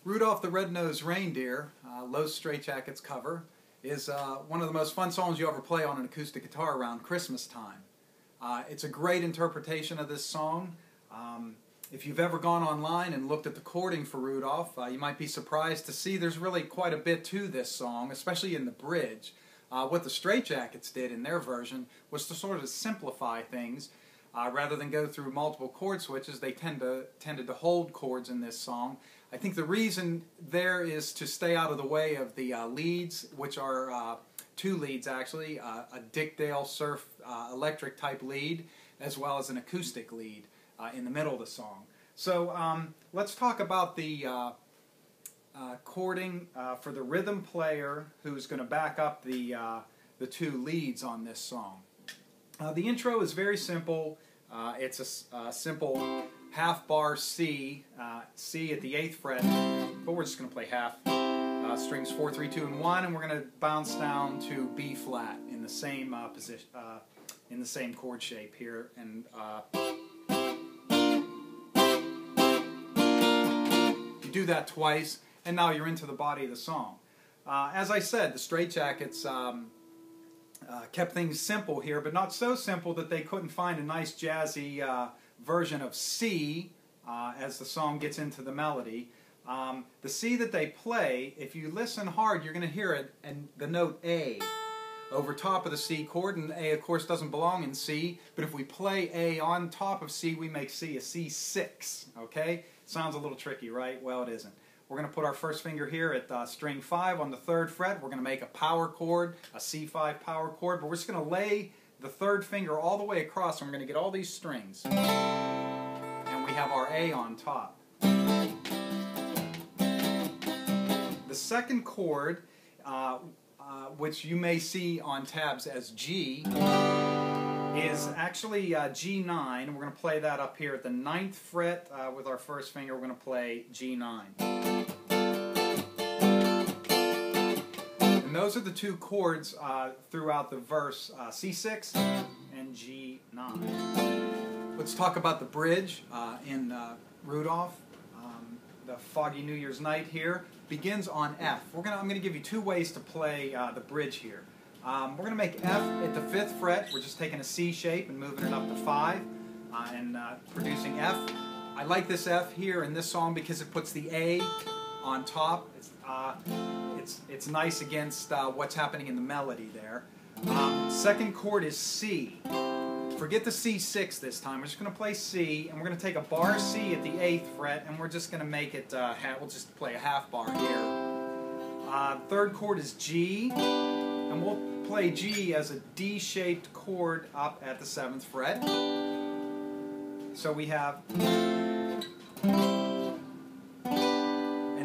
Rudolph the Red-Nosed Reindeer, Los Straightjackets cover, is one of the most fun songs you ever play on an acoustic guitar around Christmas time. It's a great interpretation of this song. If you've ever gone online and looked at the chording for Rudolph, you might be surprised to see there's really quite a bit to this song, especially in the bridge. What the Straightjackets did in their version was to sort of simplify things. Rather than go through multiple chord switches, they tended to hold chords in this song. I think the reason there is to stay out of the way of the leads, which are two leads actually, a Dick Dale Surf electric type lead, as well as an acoustic lead in the middle of the song. So let's talk about the chording for the rhythm player who's going to back up the two leads on this song. The intro is very simple. It's a simple half bar C, C at the 8th fret, but we're just going to play half. Strings 4, 3, 2, and 1, and we're going to bounce down to B flat in the same position, in the same chord shape here. And you do that twice, and now you're into the body of the song. As I said, the Straightjackets kept things simple here, but not so simple that they couldn't find a nice jazzy version of C as the song gets into the melody. The C that they play, if you listen hard, you're going to hear it, and the note A over top of the C chord, and A of course doesn't belong in C, but if we play A on top of C, we make C a C6, okay? Sounds a little tricky, right? Well, it isn't. We're going to put our first finger here at string 5 on the 3rd fret. We're going to make a power chord, a C5 power chord, but we're just going to lay the 3rd finger all the way across, and we're going to get all these strings. And we have our A on top. The second chord, which you may see on tabs as G, is actually G9. We're going to play that up here at the 9th fret with our first finger. We're going to play G9. And those are the two chords throughout the verse, C6 and G9. Let's talk about the bridge in Rudolph. The Foggy New Year's Night here begins on F. I'm going to give you two ways to play the bridge here. We're going to make F at the 5th fret. We're just taking a C shape and moving it up to 5 and producing F. I like this F here in this song because it puts the A on top. It's nice against what's happening in the melody there. Second chord is C. Forget the C6 this time. We're just going to play C, and we're going to take a bar C at the 8th fret, and we're just going to make it, we'll just play a half bar here. Third chord is G, and we'll play G as a D-shaped chord up at the 7th fret. So we have, and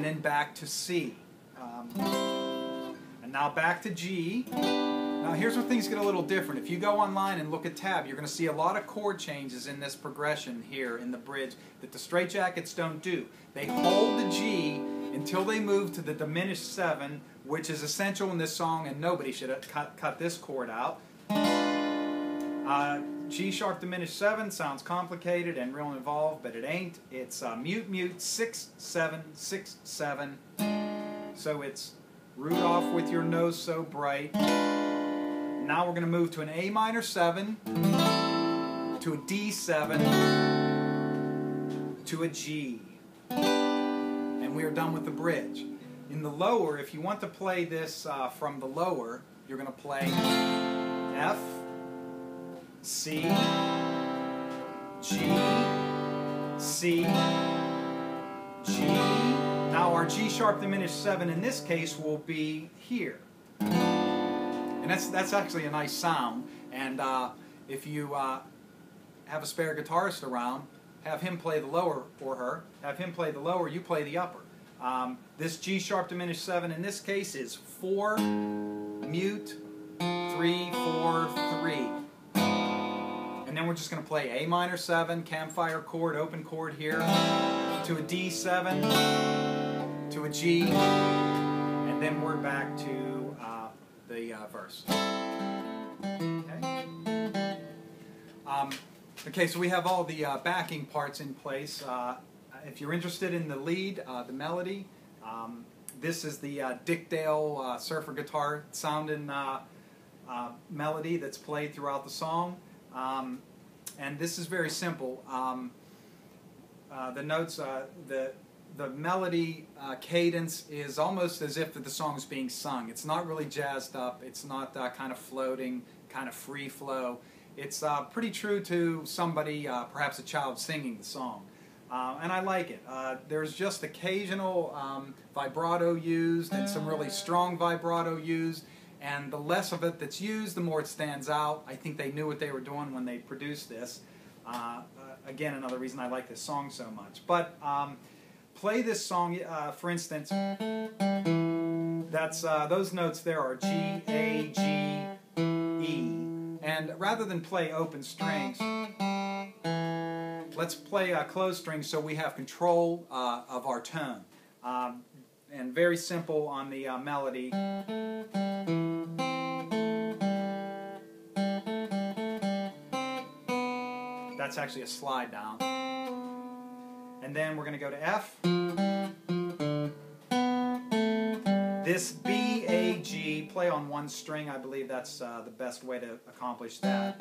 then back to C. And now back to G. Now here's where things get a little different. If you go online and look at tab, you're going to see a lot of chord changes in this progression here in the bridge that the Straightjackets don't do. They hold the G until they move to the diminished 7, which is essential in this song, and nobody should have cut this chord out. G sharp diminished 7 sounds complicated and real involved, but it ain't. It's mute mute 6 7 6 7. So it's Rudolph with your nose so bright. Now we're going to move to an A minor 7, to a D7, to a G, and we are done with the bridge. In the lower, if you want to play this from the lower, you're going to play F, C, G, C, G. Now our G sharp diminished 7 in this case will be here. And that's actually a nice sound. And if you have a spare guitarist around, have him play the lower, or her, have him play the lower, you play the upper. This G sharp diminished 7 in this case is 4, mute, 3, 4, 3. And then we're just going to play A minor 7, campfire chord, open chord here, to a D7, to a G, and then we're back to the verse. Okay, so we have all the backing parts in place. If you're interested in the lead, the melody, This is the Dick Dale surfer guitar sounding melody that's played throughout the song. And this is very simple. The notes, the melody cadence is almost as if the song is being sung. It's not really jazzed up. It's not kind of floating, kind of free flow. It's pretty true to somebody, perhaps a child, singing the song. And I like it. There's just occasional vibrato used and some really strong vibrato used. And the less of it that's used, the more it stands out. I think they knew what they were doing when they produced this. Again, another reason I like this song so much. But play this song, for instance, that's those notes there are G, A, G, E. And rather than play open strings, let's play closed strings so we have control of our tone. And very simple on the melody. That's actually a slide down. And then we're going to go to F. This B, A, G, play on one string. I believe that's the best way to accomplish that.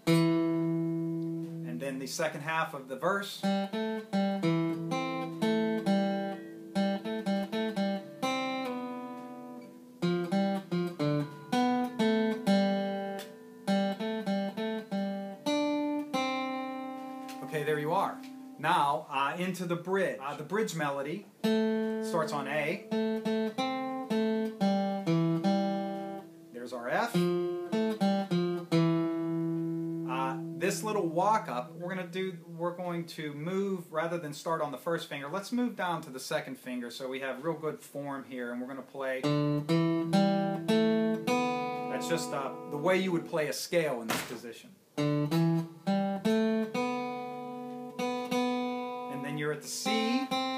And then the second half of the verse. Okay, there you are. Now, into the bridge. The bridge melody starts on A. There's our F. This little walk up, we're going to move, rather than start on the first finger, let's move down to the second finger so we have real good form here, and we're going to play. That's just the way you would play a scale in this position. You're at the C, and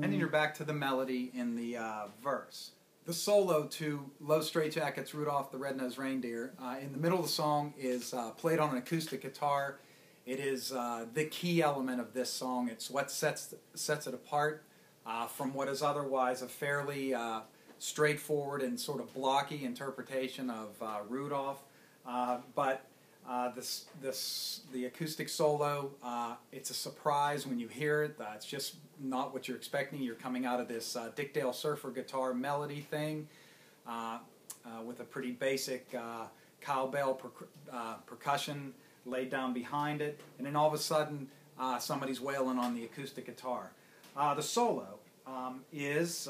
then you're back to the melody in the verse. The solo to Los Straightjackets, Rudolph the Red-Nosed Reindeer, in the middle of the song is played on an acoustic guitar. It is the key element of this song. It's what sets it apart from what is otherwise a fairly straightforward and sort of blocky interpretation of Rudolph. But the acoustic solo, it's a surprise when you hear it. It's just not what you're expecting. You're coming out of this Dick Dale surfer guitar melody thing with a pretty basic cowbell percussion laid down behind it, and then all of a sudden somebody's wailing on the acoustic guitar. The solo is,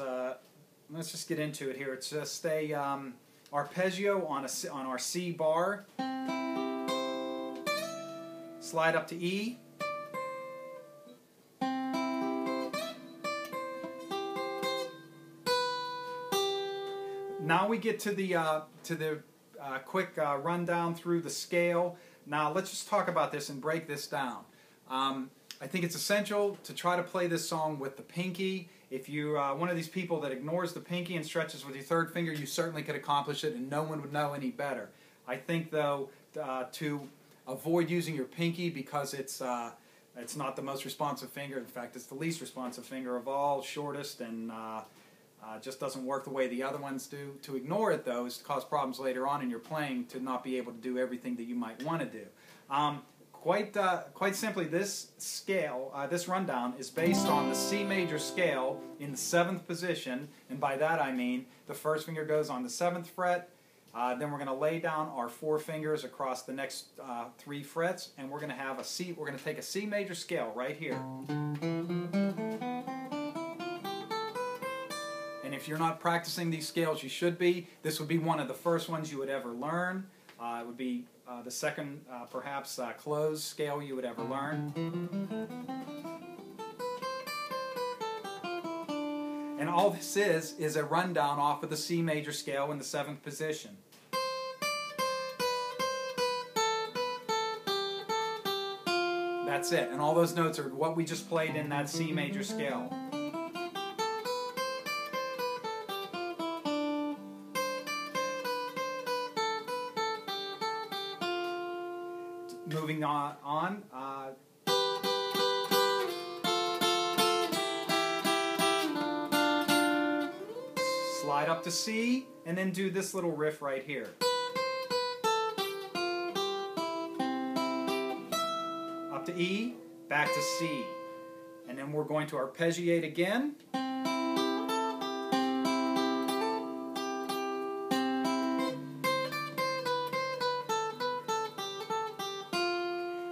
let's just get into it here. It's just a arpeggio on our C bar. Slide up to E. Now we get to the quick rundown through the scale. Now let's just talk about this and break this down. I think it's essential to try to play this song with the pinky. If you're one of these people that ignores the pinky and stretches with your third finger, you certainly could accomplish it, and no one would know any better. I think, though, to avoid using your pinky, because it's not the most responsive finger. In fact, it's the least responsive finger of all, shortest, and just doesn't work the way the other ones do. To ignore it, though, is to cause problems later on in your playing, to not be able to do everything that you might want to do. Quite simply, this scale, this rundown, is based on the C major scale in the 7th position, and by that I mean the first finger goes on the 7th fret. Then we're going to lay down our 4 fingers across the next 3 frets, and we're going to have a C. We're going to take a C major scale right here. And if you're not practicing these scales, you should be. This would be one of the first ones you would ever learn. It would be the second, perhaps, closed scale you would ever learn. And all this is a rundown off of the C major scale in the 7th position. That's it. And all those notes are what we just played in that C major scale. Moving on. slide up to C, and then do this little riff right here. Up to E, back to C. And then we're going to arpeggiate again.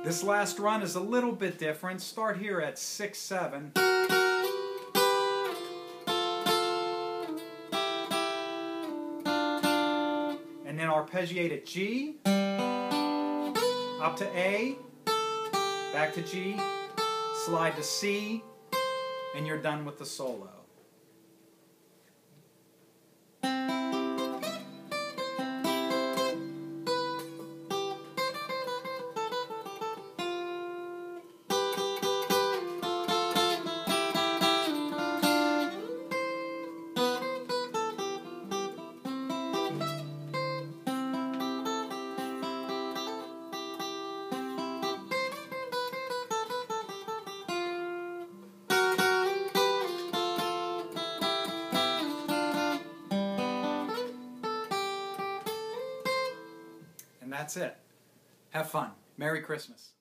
This last run is a little bit different. Start here at 6, 7. And then arpeggiate at G, up to A, back to G, slide to C, and you're done with the solo. And that's it. Have fun. Merry Christmas.